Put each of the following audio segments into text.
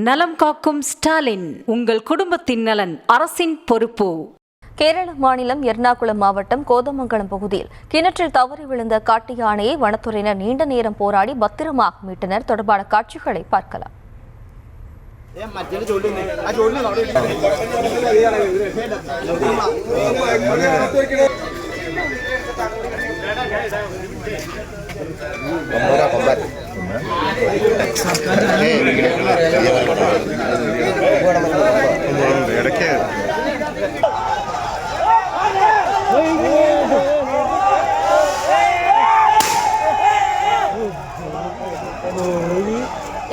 நலம் காக்கும் ஸ்டாலின், உங்கள் குடும்பத்தின் நலன் அரசின் பொறுப்பு. கேரள மாநிலம் எர்ணாகுளம் மாவட்டம் கோதமங்கலம் பகுதியில் கிணற்றில் தவறி விழுந்த காட்டு யானையை வனத்துறையினர் நீண்ட நேரம் போராடி பத்திரமாக மீட்டனர். தொடர்பான காட்சிகளை பார்க்கலாம்.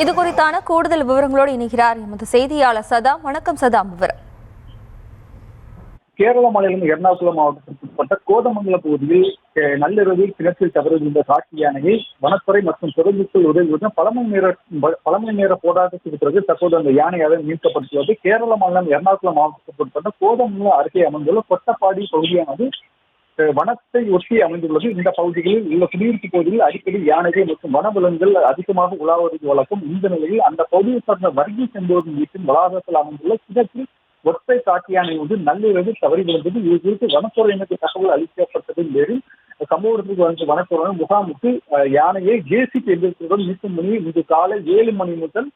இது குறித்தான கூடுதல் விவரங்களோடு இணைகிறார் எமது செய்தியாளர் சதாம். வணக்கம் சதாம், விவரம். கேரள மாநிலம் எர்ணாகுளம் மாவட்டத்திற்கு உட்பட்ட கோதமங்கலம் பகுதியில் நள்ளிரவில் கிணற்றில் தவறி விழுந்த காட்டு யானையை வனத்துறை மற்றும் பொதுமக்கள் உதவியுடன் பல மணி நேர போராட்டத்திற்கு பிறகு தற்போது அந்த யானையாக மீட்கப்பட்டுள்ளது. கேரள மாநிலம் எர்ணாகுளம் மாவட்டத்திற்கு உட்பட்ட கோதமங்கலம் அருகே அமைந்துள்ள கொட்டப்பாடி பகுதியானது வனத்தை ஒட்டி அமைந்துள்ளது. இந்த பகுதிகளில் உள்ள குடியிருப்பு பகுதியில் அடிக்கடி யானைகள் மற்றும் வனவிலங்குகள் அதிகமாக உலாவது வழக்கம். இந்த நிலையில் அந்த பகுதியை சார்ந்த வர்கீஸ் என்பவரின் வீட்டின் வளாகத்தில் அமைந்துள்ள கிணற்றில் ஒற்றை காட்டு யானை ஒன்று நள்ளிரவில் தவறி விழுந்தது. இது குறித்து வனத்துறையினருக்கு தகவல் அளிக்கப்பட்டதின் பேரில் சம்பவத்திற்கு வந்த வனத்துறையினர் முகாமுக்கு யானையை ஜேசிபி எந்திரத்துடன் மீட்கும் பணி இன்று காலை 7 மணி முதல்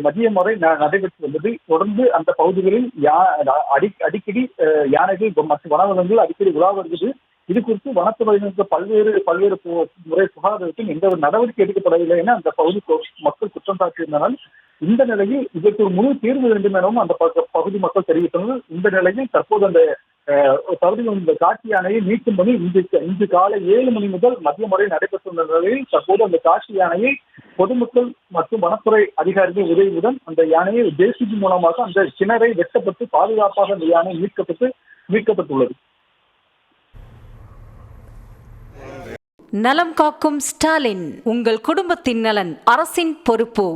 மதியம் வரை நடைபெற்று வந்தது. தொடர்ந்து அந்த பகுதிகளில் அடிக்கடி யானைகள் மற்றும் வனவிலங்குகள் அடிக்கடி உலா வருகிறது. இது குறித்து வனத்துறையினருக்கு பல்வேறு முறை புகார்களுக்கும் எந்த ஒரு நடவடிக்கை எடுக்கப்படவில்லை என அந்த பகுதி மக்கள் குற்றம் சாட்டியிருந்தனர். இந்த நிலையில் இதற்கு ஒரு முழு தீர்வு வேண்டும் எனவும் அந்த பகுதி மக்கள் தெரிவித்தனர். இந்த நிலையில் தற்போது அந்த இந்த காட்டு யானையை மீட்கும் பணி இன்று காலை 7 மணி முதல் மதியம் வரை நடைபெற்றுள்ள நிலையில் தற்போது அந்த காட்டு யானையை பொதுமக்கள் மற்றும் வனத்துறை அதிகாரிகள் உதவியுடன் அந்த யானையை ஜேசிபி மூலமாக அந்த கிணறை வெட்டப்பட்டு பாதுகாப்பாக அந்த யானை மீட்கப்பட்டுள்ளது. நலம் காக்கும் ஸ்டாலின், உங்கள் குடும்பத்தின் நலன் அரசின் பொறுப்பு.